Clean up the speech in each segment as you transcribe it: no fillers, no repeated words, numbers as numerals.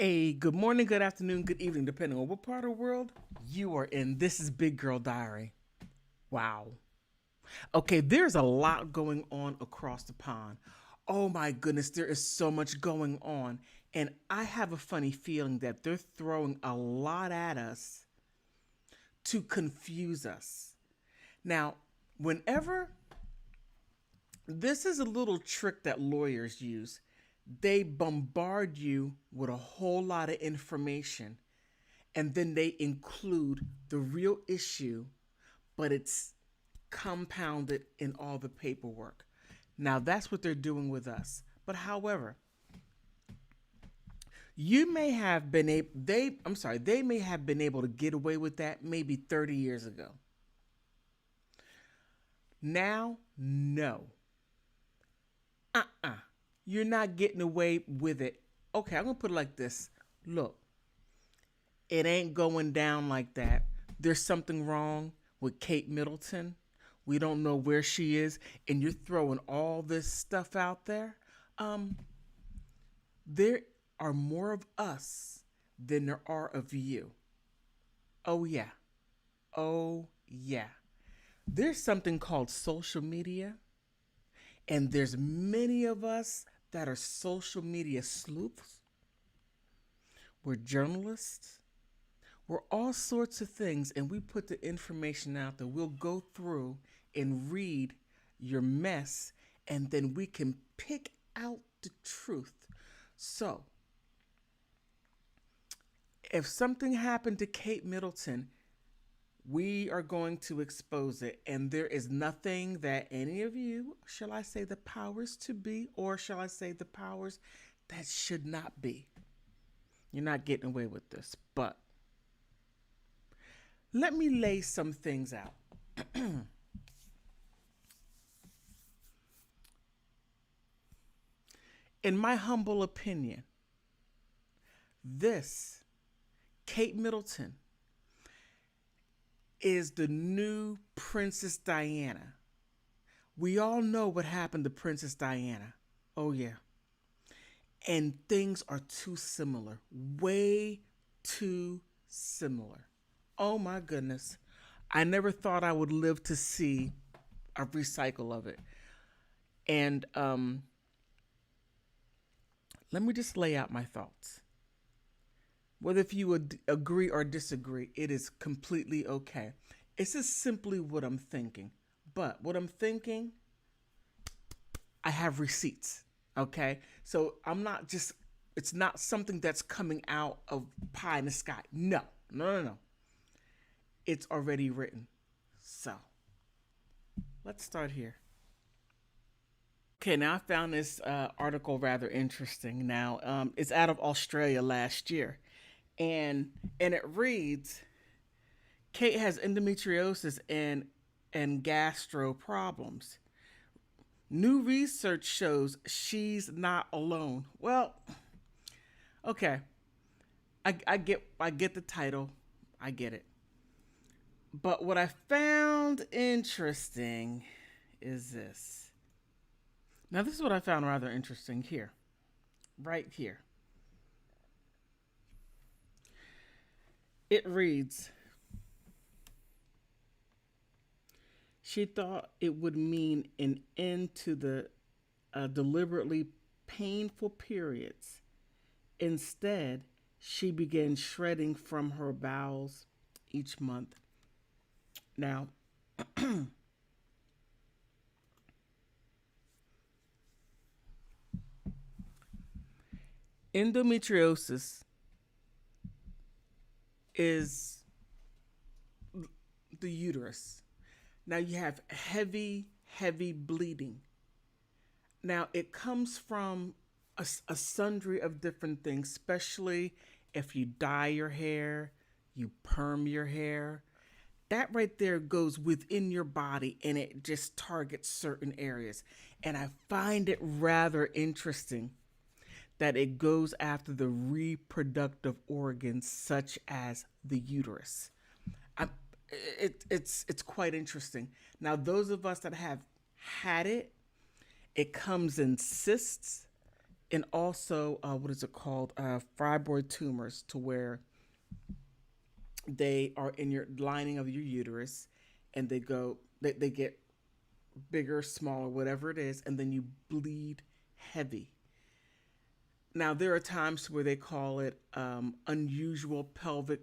A good morning, good afternoon, good evening, depending on what part of the world you are in. This is Big Girl Diary. Wow. Okay, there's a lot going on across the pond. Oh my goodness, there is so much going on. And I have a funny feeling that they're throwing a lot at us to confuse us. Now, whenever this is a little trick that lawyers use, they bombard you with a whole lot of information and then they include the real issue, but it's compounded in all the paperwork. Now that's what they're doing with us. But however, you may have been able they may have been able to get away with that maybe 30 years ago. Now, no. Uh-uh. You're not getting away with it. Okay, I'm going to put it like this. Look, it ain't going down like that. There's something wrong with Kate Middleton. We don't know where she is, and you're throwing all this stuff out there. Um, there are more of us than there are of you. Oh yeah. Oh yeah. There's something called social media, and there's many of us that are social media sleuths. We're journalists. We're all sorts of things, and we put the information out there. We'll go through and read your mess, and then we can pick out the truth. So, if something happened to Kate Middleton, we are going to expose it, and there is nothing that any of you, shall I say the powers to be, or shall I say the powers that should not be. You're not getting away with this, but let me lay some things out. In my humble opinion, this, Kate Middleton, is the new Princess Diana. We all know what happened to Princess Diana. Oh, yeah. And things are too similar. Way too similar. Oh, my goodness. I never thought I would live to see a recycle of it. And let me just lay out my thoughts. Whether if you would agree or disagree, it is completely okay. It's just simply what I'm thinking. But what I'm thinking, I have receipts. Okay? So I'm not just, it's not something that's coming out of pie in the sky. No, no, no, no. It's already written. So let's start here. Okay, now I found this article rather interesting. Now, it's out of Australia last year, and it reads, Kate has endometriosis and gastro problems. New research shows she's not alone. Well, okay, I get the title, I get it. But what I found interesting is this. Now, this is what I found rather interesting here, right here. It reads, she thought it would mean an end to the deliberately painful periods. Instead, she began shredding from her bowels each month. Now, endometriosis is the uterus. Now, you have heavy, heavy bleeding. Now, it comes from a sundry of different things, especially if you dye your hair, you perm your hair. That right there goes within your body and it just targets certain areas. And I find it rather interesting that it goes after the reproductive organs such as the uterus. I, it's quite interesting. Now, those of us that have had it, it comes in cysts, and also what is it called? Fibroid tumors, to where they are in your lining of your uterus, and they get bigger, smaller, whatever it is, and then you bleed heavy. Now there are times where they call it unusual pelvic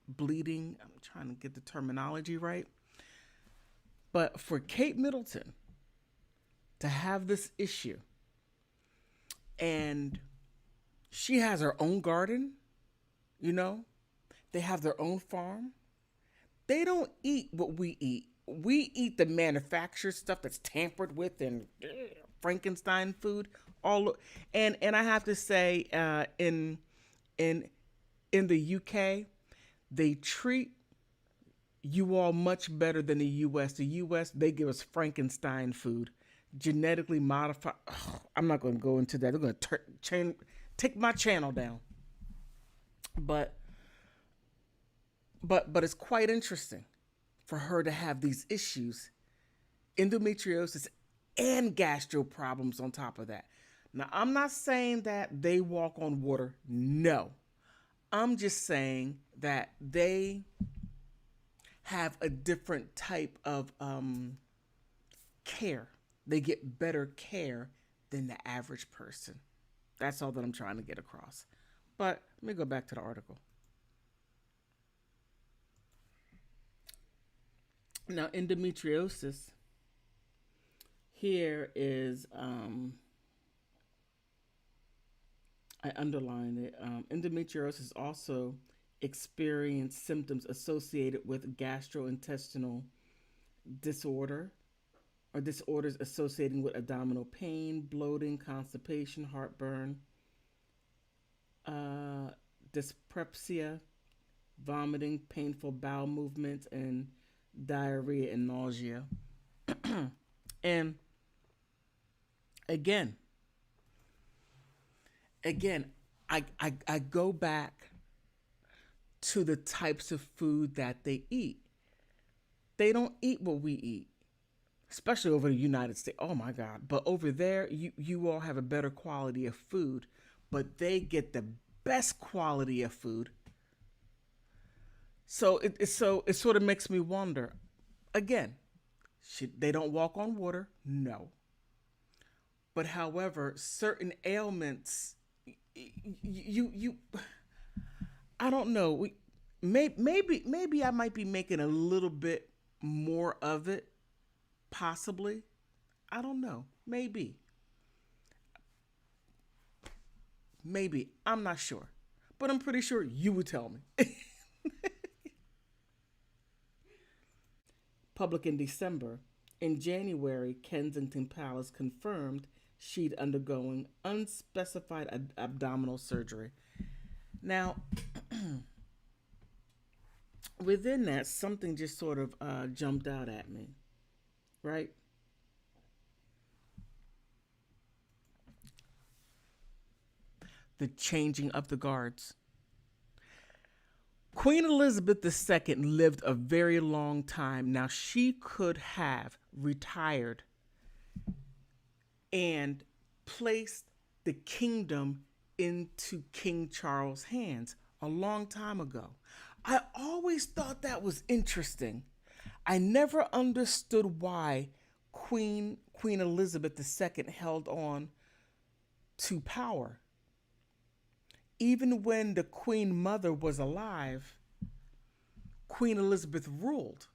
bleeding. I'm trying to get the terminology right. But for Kate Middleton to have this issue, and she has her own garden, you know, they have their own farm. They don't eat what we eat. We eat the manufactured stuff that's tampered with and Frankenstein food. All and I have to say, in in the UK, they treat you all much better than the US. The US, they give us Frankenstein food, genetically modified. Ugh, I'm not going to go into that. They're going to take my channel down. But but it's quite interesting for her to have these issues, endometriosis and gastro problems on top of that. Now, I'm not saying that they walk on water. No. I'm just saying that they have a different type of care. They get better care than the average person. That's all that I'm trying to get across. But let me go back to the article. Now, endometriosis here is, I underlined it. Endometriosis also experience symptoms associated with gastrointestinal disorder or disorders associating with abdominal pain, bloating, constipation, heartburn, dyspepsia, vomiting, painful bowel movements, and diarrhea and nausea. And again, I go back to the types of food that they eat. They don't eat what we eat, especially over the United States. Oh my God. But over there, you all have a better quality of food, but they get the best quality of food. So it sort of makes me wonder. Again, they don't walk on water? No. But however, certain ailments, you I don't know. Maybe I might be making a little bit more of it, possibly. I don't know. Maybe. I'm not sure. But I'm pretty sure you would tell me. Public in December. In January, Kensington Palace confirmed she'd undergoing unspecified abdominal surgery. Now, within that, something just sort of jumped out at me, right? The changing of the guards. Queen Elizabeth II lived a very long time. Now, she could have retired and placed the kingdom into King Charles' hands a long time ago. I always thought that was interesting. I never understood why Queen Elizabeth II held on to power. Even when the Queen Mother was alive, Queen Elizabeth ruled.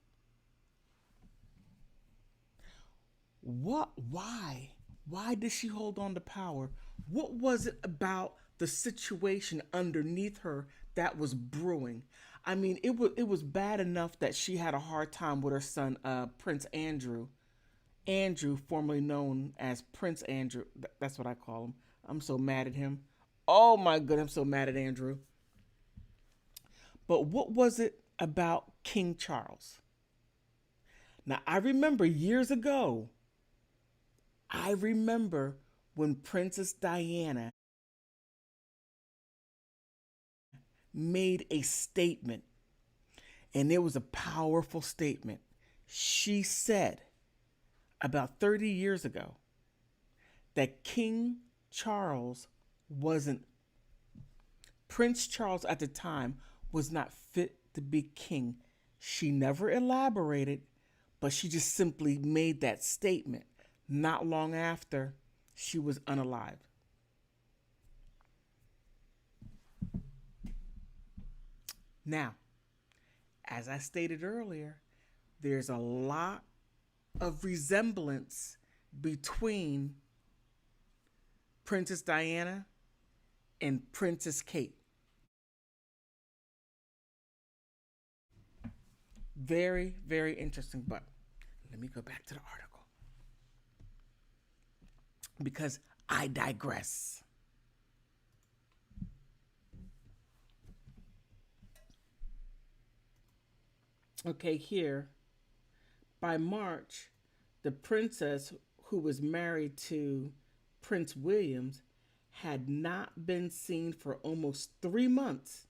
What? Why? Why did she hold on to power? What was it about the situation underneath her that was brewing? I mean, it was bad enough that she had a hard time with her son, Prince Andrew. Andrew, formerly known as Prince Andrew. That's what I call him. I'm so mad at him. Oh my goodness, I'm so mad at Andrew. But what was it about King Charles? Now, I remember years ago, when Princess Diana made a statement, and it was a powerful statement. She said about 30 years ago that King Charles wasn't, Prince Charles at the time was not fit to be king. She never elaborated, but she just simply made that statement not long after she was unalive. Now, as I stated earlier, there's a lot of resemblance between Princess Diana and Princess Kate. Very, very interesting. But let me go back to the article because I digress. Okay, here, by March, the princess who was married to Prince Williams had not been seen for almost 3 months.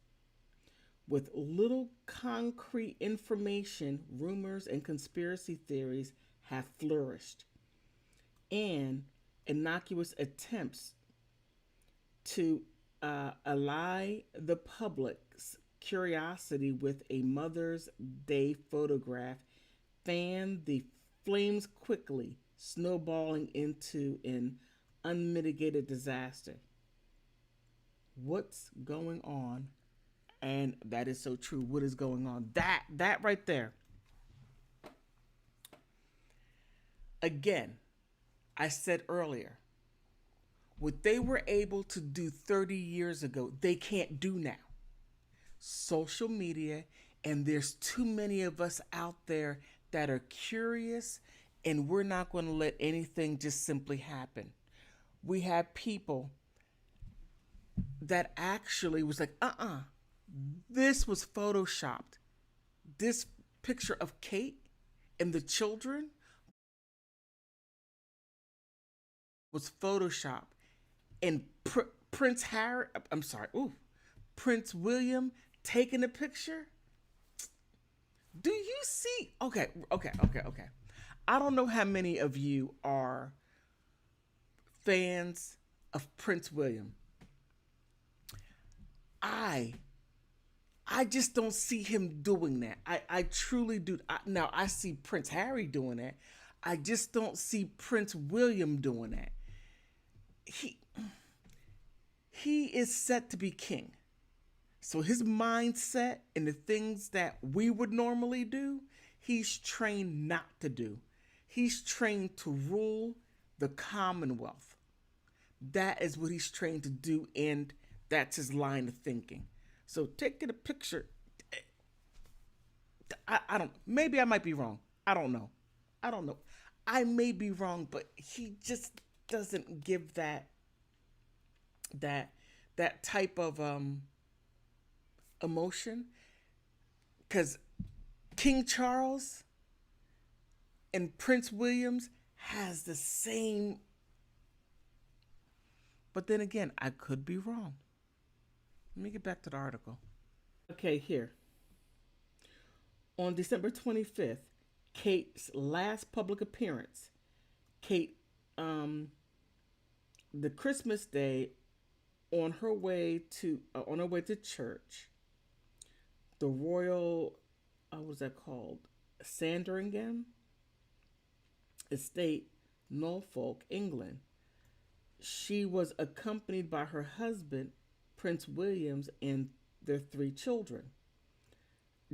With little concrete information, rumors and conspiracy theories have flourished, and innocuous attempts to allay the public's curiosity with a Mother's Day photograph fanned the flames quickly, snowballing into an unmitigated disaster. What's going on? And that is so true. What is going on? That right there. Again, I said earlier, what they were able to do 30 years ago, they can't do now. Social media, and there's too many of us out there that are curious, and we're not going to let anything just simply happen. We have people that actually was like, this was photoshopped. This picture of Kate and the children was photoshopped. And Prince Harry, I'm sorry, Prince William taking a picture. Do you see? Okay. I don't know how many of you are fans of Prince William. I just don't see him doing that. I truly do. Now, I see Prince Harry doing that. I just don't see Prince William doing that. He is set to be king. So his mindset and the things that we would normally do, he's trained not to do. He's trained to rule the Commonwealth. That is what he's trained to do, and that's his line of thinking. So taking a picture, I don't, maybe I might be wrong. I don't know. I may be wrong, but he just doesn't give that type of emotion. Because King Charles and Prince Williams has the same, but then again, I could be wrong. Let me get back to the article. Okay, here. On December 25th, Kate's last public appearance. Kate, the Christmas day, on her way to church, the Royal, what was that called? Sandringham Estate, Norfolk, England. She was accompanied by her husband, Prince Williams, and their 3 children,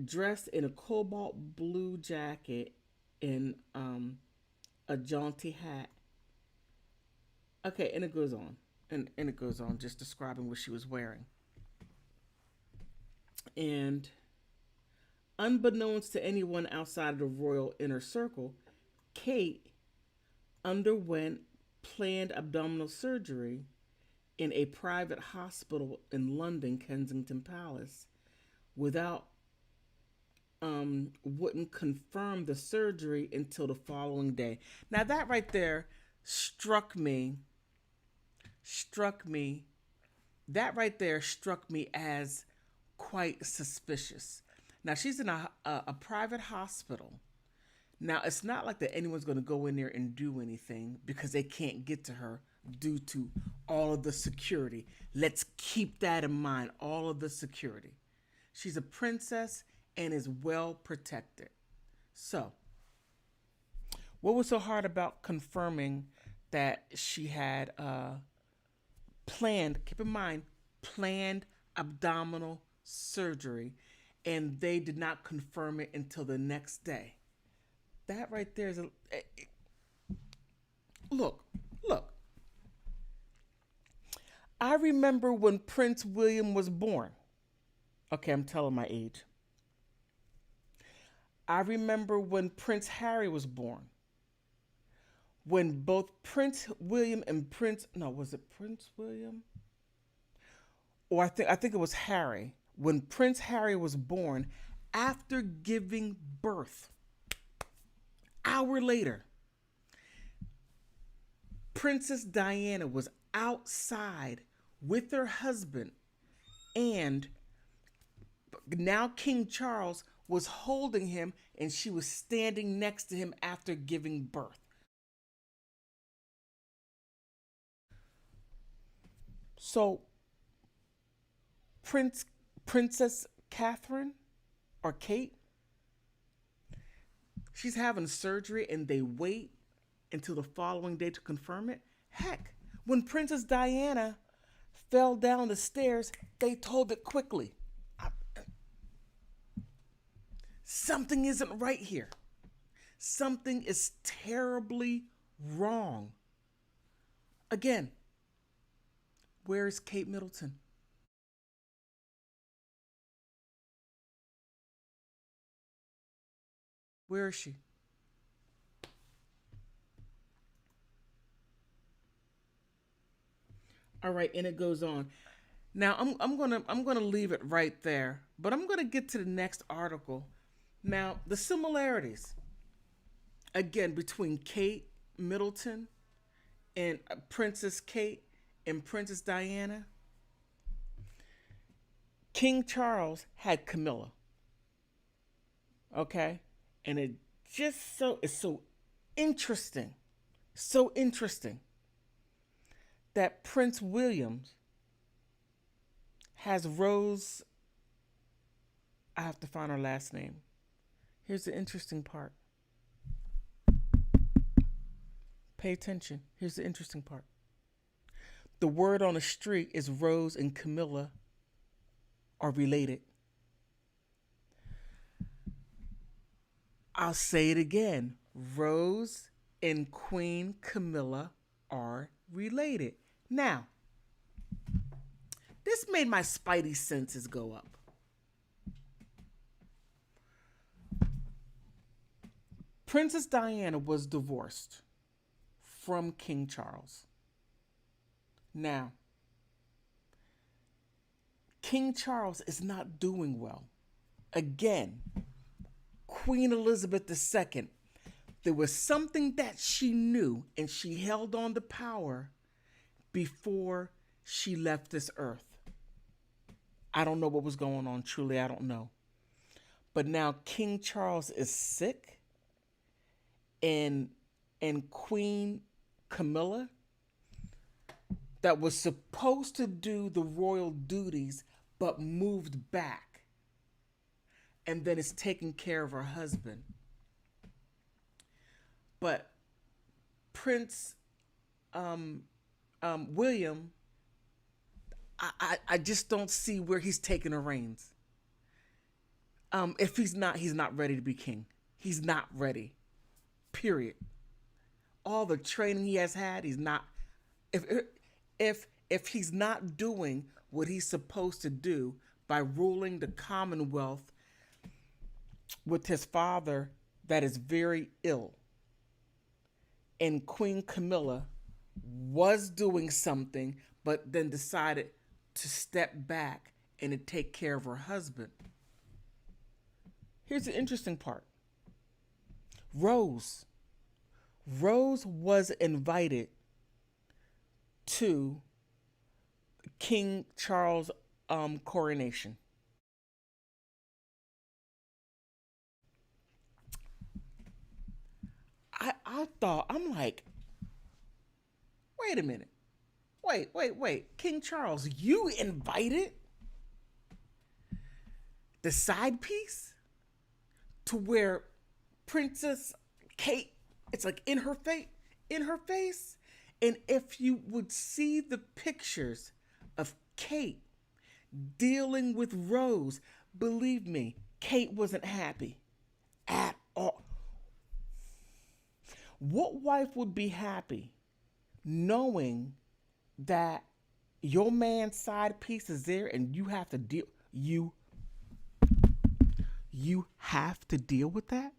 dressed in a cobalt blue jacket and a jaunty hat. Okay, and it goes on. And it goes on, just describing what she was wearing. And unbeknownst to anyone outside of the royal inner circle, Kate underwent planned abdominal surgery in a private hospital in London, Kensington Palace, without wouldn't confirm the surgery until the following day. Now that right there struck me. That right there struck me as quite suspicious. Now she's in a private hospital. Now it's not like that anyone's going to go in there and do anything because they can't get to her due to all of the security. Let's keep that in mind, all of the security. She's a princess and is well protected. So, what was so hard about confirming that she had planned, keep in mind, planned abdominal surgery, and they did not confirm it until the next day? That right there is a look, look. I remember when Prince William was born. Okay, I'm telling my age. I remember when Prince Harry was born. When both Prince William and was it Prince William? Or I think it was Harry. When Prince Harry was born, after giving birth, hour later, Princess Diana was outside with her husband, and now King Charles was holding him, and she was standing next to him after giving birth. So, Princess Catherine or Kate, she's having surgery, and they wait until the following day to confirm it. Heck, when Princess Diana fell down the stairs, they told it quickly. Something isn't right here. Something is terribly wrong. Again, where is Kate Middleton? Where is she? All right, and it goes on. Now I'm gonna leave it right there, but I'm gonna get to the next article. Now the similarities again between Kate Middleton and Princess Kate and Princess Diana. King Charles had Camilla. Okay, and it's so interesting, so interesting that Prince William has Rose. I have to find her last name. Here's the interesting part. Pay attention. Here's the interesting part. The word on the street is Rose and Camilla are related. I'll say it again. Rose and Queen Camilla are related. Now, this made my spidey senses go up. Princess Diana was divorced from King Charles. Now, King Charles is not doing well. Again, Queen Elizabeth II, there was something that she knew, and she held on to power before she left this earth. I don't know what was going on. Truly, I don't know. But now King Charles is sick, and Queen Camilla, that was supposed to do the royal duties but moved back, and then is taking care of her husband. But Prince William, I just don't see where he's taking the reins. If he's not ready to be king. He's not ready. Period. All the training he has had, he's not. If he's not doing what he's supposed to do by ruling the Commonwealth with his father that is very ill, and Queen Camilla was doing something but then decided to step back and to take care of her husband. Here's the interesting part. Rose was invited to King Charles' coronation. I'm like, wait a minute. Wait. King Charles, you invited the side piece to where Princess Kate, it's like in her face. And if you would see the pictures of Kate dealing with Rose, believe me, Kate wasn't happy at all. What wife would be happy knowing that your man's side piece is there and you have to you have to deal with that?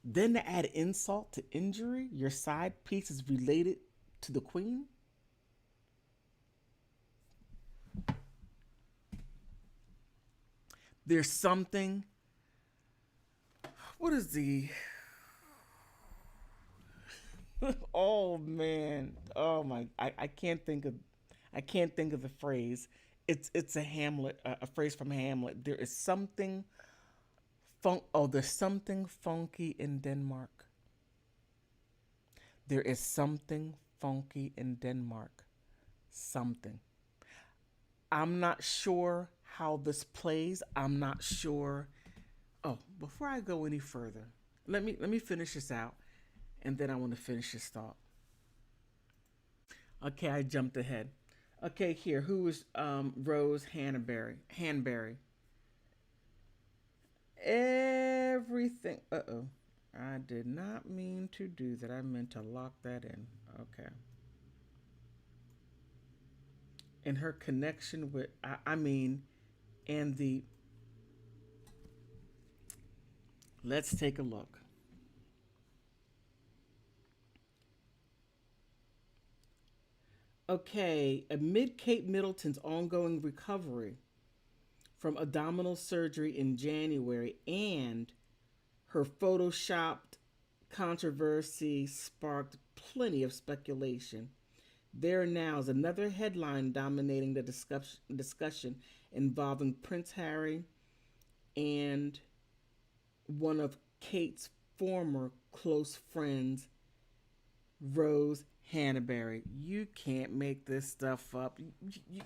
Then to add insult to injury, your side piece is related to the queen? There's something. What is the. Oh man. Oh my. I can't think of. I can't think of the phrase. It's a Hamlet, a phrase from Hamlet. There is something there's something funky in Denmark. There is something funky in Denmark. Something. I'm not sure how this plays. I'm not sure. Oh, before I go any further, let me finish this out, and then I want to finish this thought. Okay, I jumped ahead. Okay, here. Who is Rose Hanbury? Everything. Uh-oh. I did not mean to do that. I meant to lock that in. Okay. And her connection with, and the, let's take a look. Okay, amid Kate Middleton's ongoing recovery from abdominal surgery in January and her photoshopped controversy sparked plenty of speculation. There now is another headline dominating the discussion involving Prince Harry and one of Kate's former close friends, Rose Hanbury. You can't make this stuff up.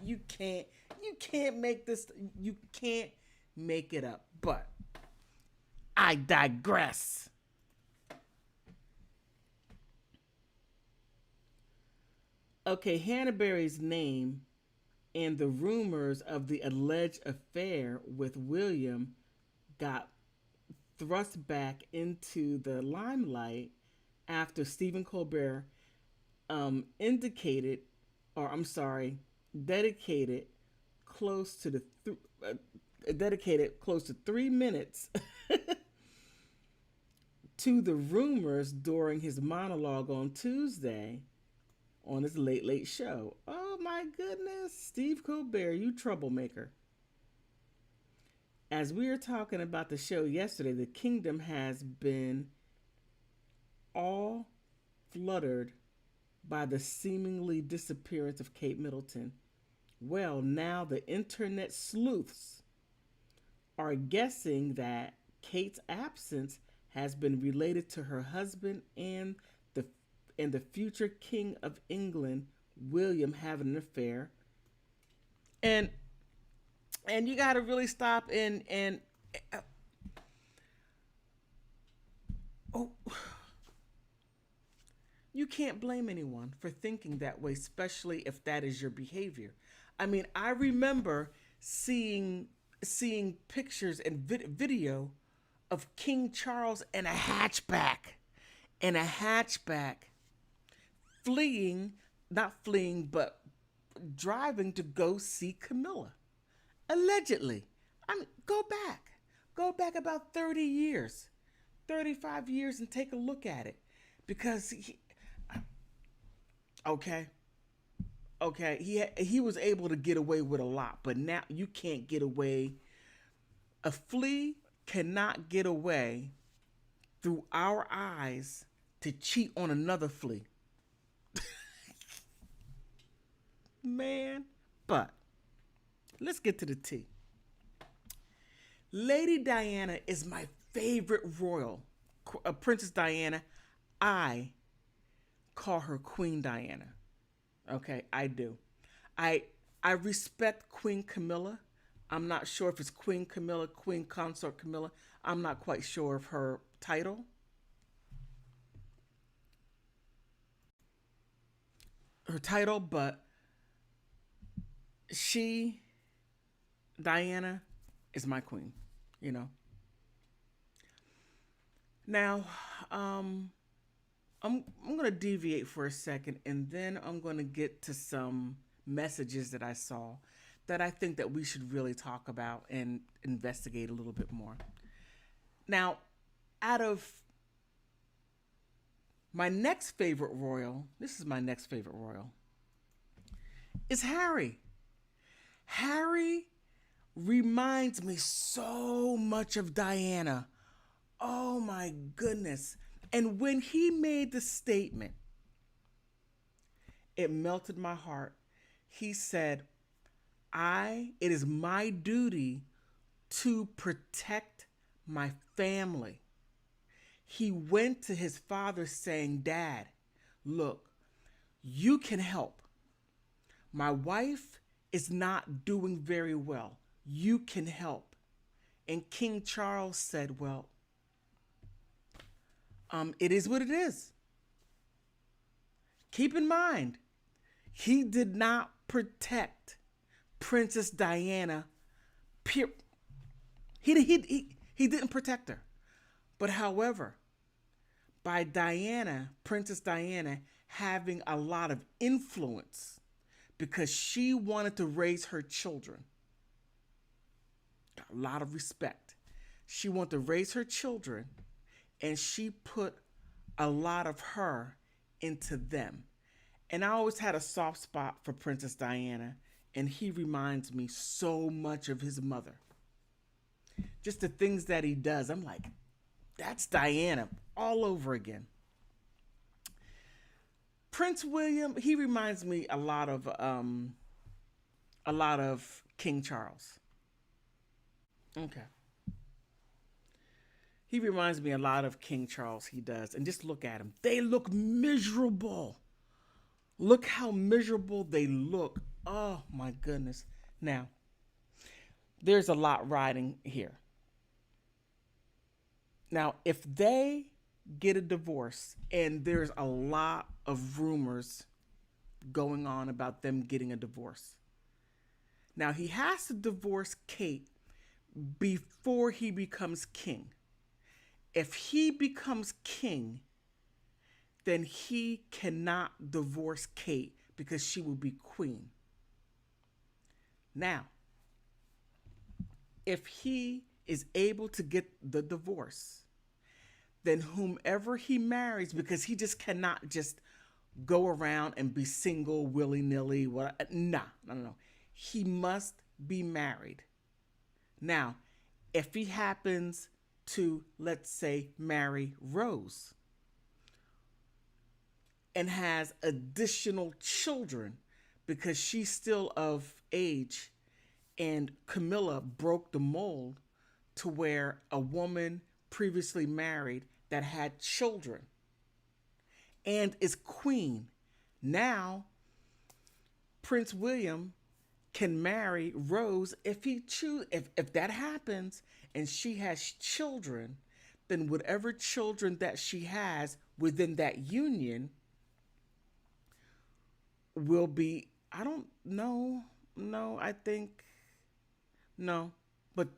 You can't make this. You can't make it up. But I digress. Okay, Hanbury's name and the rumors of the alleged affair with William got thrust back into the limelight after Stephen Colbert dedicated dedicated close to 3 minutes to the rumors during his monologue on Tuesday on his Late Late Show. Oh my goodness, Steve Colbert, you troublemaker. As we were talking about the show yesterday, the kingdom has been all fluttered by the seemingly disappearance of Kate Middleton. Well, now the internet sleuths are guessing that Kate's absence has been related to her husband and the future King of England, William, having an affair. And you got to really stop and oh, you can't blame anyone for thinking that way, especially if that is your behavior. I mean, I remember seeing pictures and video of King Charles in a hatchback, but driving to go see Camilla. Allegedly. I mean, go back about 30 years, 35 years and take a look at it. Because he was able to get away with a lot, but now you can't get away. A flea cannot get away through our eyes to cheat on another flea. Man, but let's get to the tea. Lady Diana is my favorite royal. Princess Diana. I call her Queen Diana. Okay, I do. I I respect Queen Camilla. I'm not sure if it's Queen Camilla, Queen Consort Camilla. I'm not quite sure of her title, but she, Diana, is my queen. You know. Now, um, I'm gonna deviate for a second, and then I'm gonna get to some messages that I saw that I think that we should really talk about and investigate a little bit more. Now, out of my next favorite royal, this is my next favorite royal, is Harry. Harry reminds me so much of Diana. Oh my goodness. And when he made the statement, it melted my heart. He said, it is my duty to protect my family. He went to his father saying, Dad, look, you can help. My wife is not doing very well. You can help. And King Charles said, well, it is what it is. Keep in mind, he did not protect Princess Diana. He, he didn't protect her. But however, by Princess Diana, having a lot of influence because she wanted to raise her children, got a lot of respect. She wanted to raise her children, and she put a lot of her into them. And I always had a soft spot for Princess Diana, and he reminds me so much of his mother. Just the things that he does, I'm like, that's Diana all over again. Prince William, he reminds me a lot of King Charles. Okay. He reminds me a lot of King Charles. He does. And just look at him. They look miserable. Look how miserable they look. Oh my goodness. Now, there's a lot riding here. Now, if they get a divorce, and there's a lot of rumors going on about them getting a divorce. Now, he has to divorce Kate before he becomes king. If he becomes king, then he cannot divorce Kate because she will be queen. Now, if he is able to get the divorce, then whomever he marries, because he just cannot just go around and be single willy-nilly. No. He must be married. Now, if he happens to, let's say, marry Rose and has additional children because she's still of age, and Camilla broke the mold to where a woman previously married that had children and is queen. Now, Prince William can marry Rose if he choose. If that happens and she has children, then whatever children that she has within that union will be. I don't know. No, I think no. But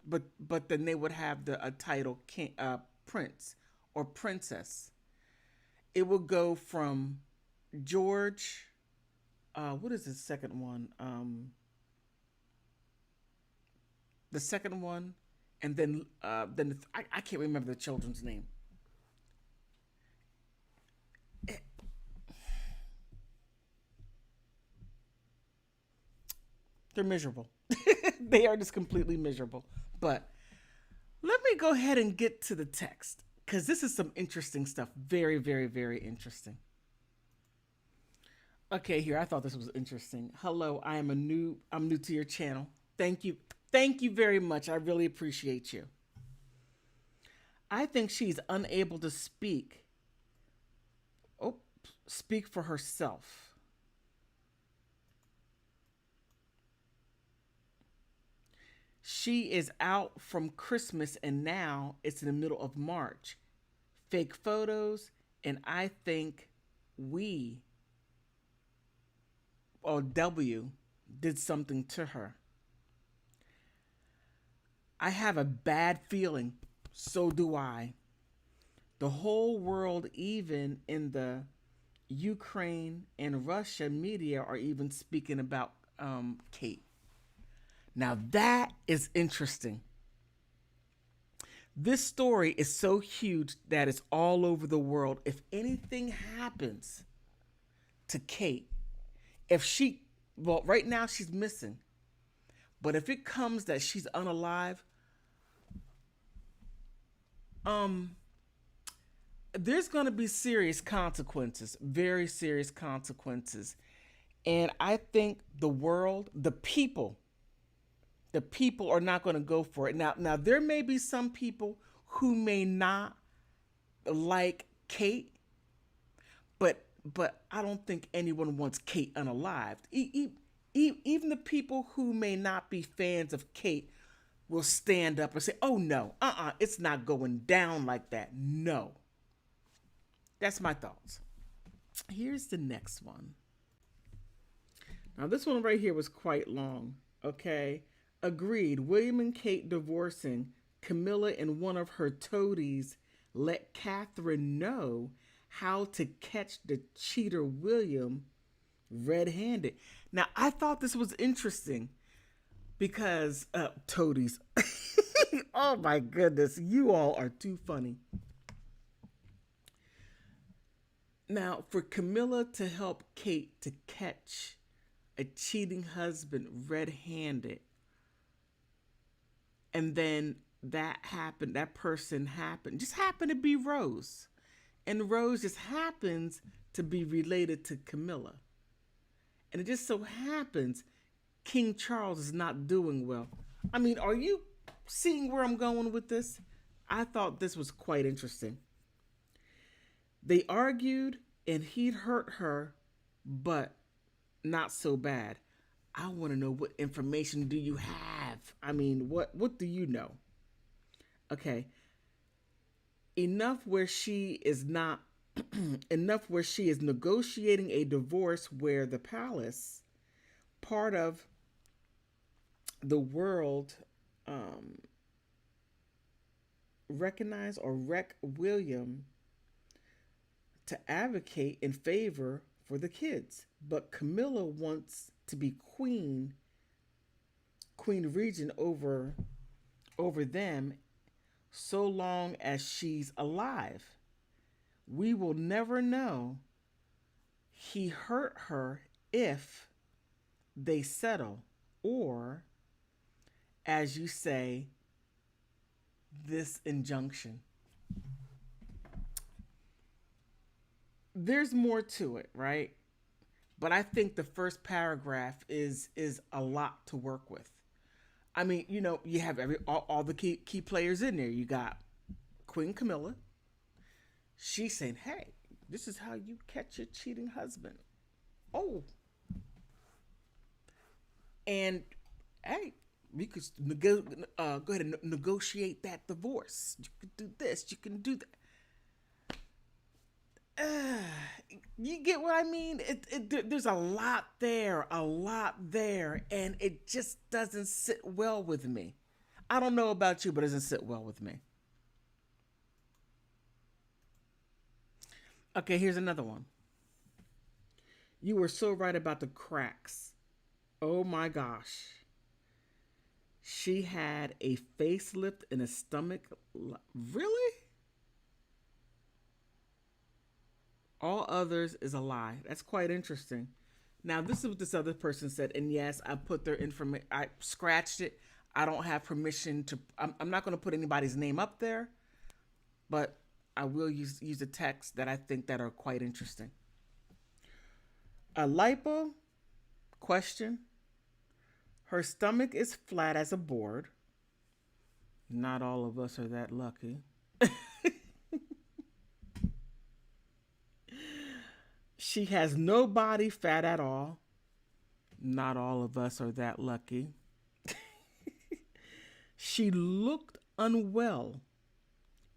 then they would have a title king, prince or princess. It will go from George. What is the second one? The second one, and then I can't remember the children's name. They're miserable. They are just completely miserable. But let me go ahead and get to the text, because this is some interesting stuff. Very, very, very interesting. Okay, here, I thought this was interesting. Hello, I'm new to your channel. Thank you. Thank you very much. I really appreciate you. I think she's unable to speak. Oh, speak for herself. She is out from Christmas and now it's in the middle of March. Fake photos, and I think we, or W, did something to her. I have a bad feeling. So do I. The whole world, even in the Ukraine and Russia media, are even speaking about Kate. Now that is interesting. This story is so huge that it's all over the world. If anything happens to Kate, if she, well, right now she's missing, but if it comes that she's unalive, there's going to be serious consequences, very serious consequences. And I think the world, the people are not going to go for it. Now there may be some people who may not like Kate, but I don't think anyone wants Kate unalived. Even the people who may not be fans of Kate will stand up and say, "Oh no, it's not going down like that." No. That's my thoughts. Here's the next one. Now this one right here was quite long. Okay. Agreed. William and Kate divorcing. Camilla and one of her toadies let Catherine know how to catch the cheater William red-handed. Now I thought this was interesting because toadies. Oh my goodness, you all are too funny. Now, for Camilla to help Kate to catch a cheating husband red-handed, and then that person just happened to be Rose. And Rose just happens to be related to Camilla. And it just so happens King Charles is not doing well. I mean, are you seeing where I'm going with this? I thought this was quite interesting. They argued and he'd hurt her, but not so bad. I want to know, what information do you have? I mean, what do you know? Okay. Enough where she is negotiating a divorce where the palace, part of the world, recognize or wreck William to advocate in favor for the kids. But Camilla wants to be queen regent over them so long as she's alive. We will never know he hurt her if they settle, or, as you say, this injunction. There's more to it, right? But I think the first paragraph is a lot to work with. I mean, you have all the key players in there. You got Queen Camilla. She's saying, "Hey, this is how you catch your cheating husband." Oh, and hey, you could go ahead and negotiate that divorce. You could do this. You can do that. You get what I mean? There's a lot there, and it just doesn't sit well with me. I don't know about you, but it doesn't sit well with me. Okay, here's another one. You were so right about the cracks. Oh my gosh. She had a facelift and a stomach. Really? All others is a lie. That's quite interesting. Now, this is what this other person said. And yes, I put their information, I scratched it. I don't have permission to, I'm not going to put anybody's name up there, but I will use a text that I think that are quite interesting. A lipo question. Her stomach is flat as a board. Not all of us are that lucky. She has no body fat at all. Not all of us are that lucky. She looked unwell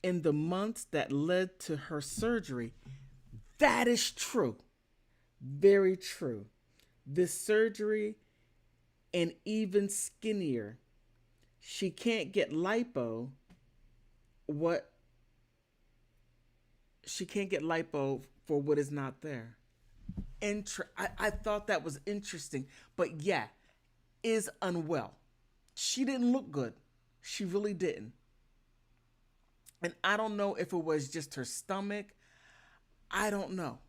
in the months that led to her surgery. That is true. Very true. This surgery, and even skinnier. She can't get lipo. What she can't get lipo for what is not there. I thought that was interesting, but yeah, is unwell. She didn't look good. She really didn't. And I don't know if it was just her stomach. I don't know.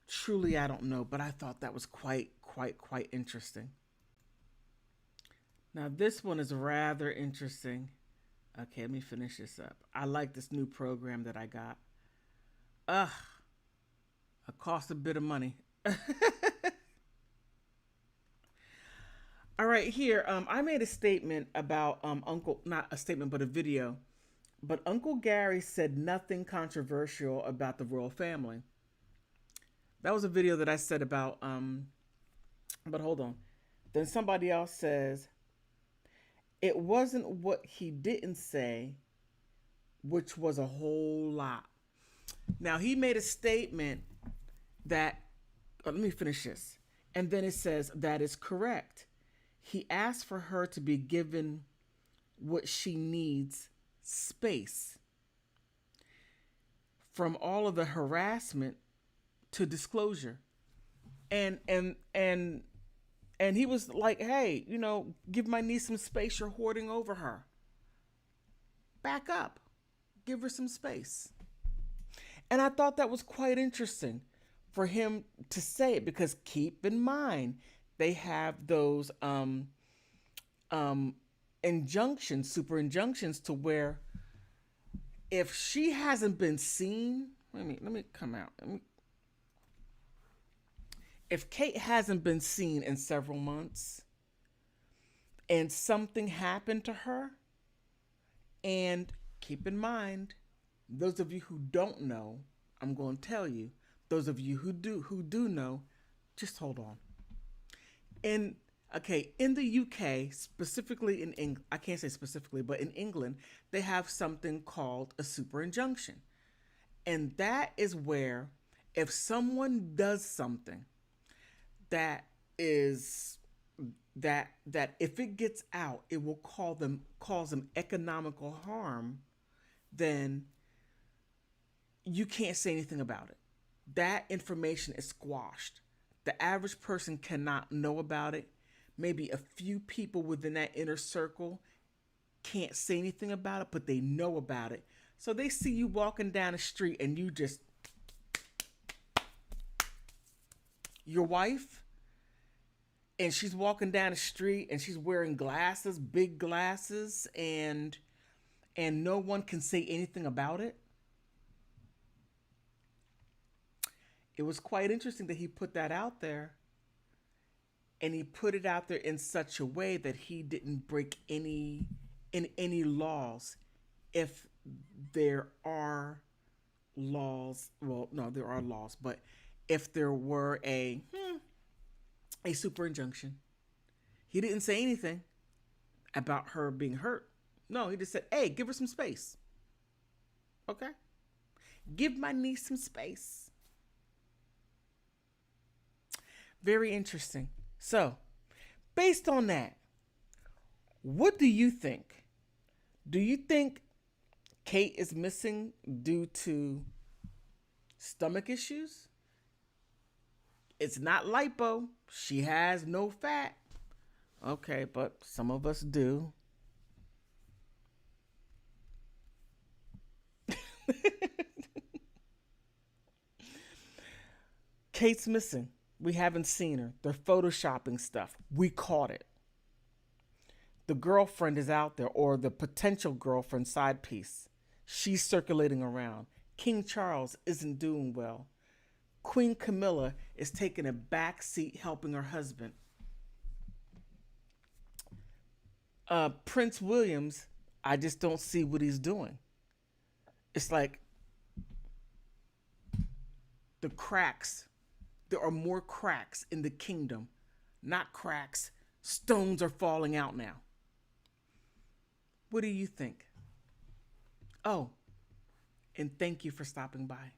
Truly, I don't know. But I thought that was quite interesting. Now, this one is rather interesting. Okay, let me finish this up. I like this new program that I got. Ugh, it cost a bit of money. All right, here, I made a statement about Uncle, not a statement, but a video. But Uncle Gary said nothing controversial about the royal family. That was a video that I said about, but hold on. Then somebody else says, it wasn't what he didn't say, which was a whole lot. Now, he made a statement that, let me finish this. And then it says, that is correct. He asked for her to be given what she needs, space. From all of the harassment to disclosure. And he was like, hey, give my niece some space. You're hoarding over her. Back up. Give her some space. And I thought that was quite interesting for him to say it, because keep in mind, they have those injunctions, super injunctions, to where if she hasn't been seen, let me come out. If Kate hasn't been seen in several months and something happened to her, and keep in mind, those of you who don't know, I'm going to tell you. Those of you who do know, just hold on. In the UK, specifically in England, I can't say specifically, but in England, they have something called a super injunction. And that is where if someone does something that is that if it gets out, it will cause them economical harm, then you can't say anything about it. That information is squashed. The average person cannot know about it. Maybe a few people within that inner circle can't say anything about it, but they know about it. So they see you walking down the street and your wife, and she's walking down the street and she's wearing glasses, big glasses, and no one can say anything about it. It was quite interesting that he put that out there, and he put it out there in such a way that he didn't break any laws. If there are laws, well, no, there are laws, but if there were a super injunction, he didn't say anything about her being hurt. No, he just said, hey, give her some space. Okay? Give my niece some space. Very interesting. So, based on that, what do you think? Do you think Kate is missing due to stomach issues? It's not lipo. She has no fat. Okay, but some of us do. Kate's missing. We haven't seen her. They're photoshopping stuff. We caught it. The girlfriend is out there, or the potential girlfriend side piece. She's circulating around. King Charles isn't doing well. Queen Camilla is taking a back seat helping her husband. Prince Williams, I just don't see what he's doing. It's like the cracks. There are more cracks in the kingdom. Not cracks. Stones are falling out now. What do you think? Oh, and thank you for stopping by.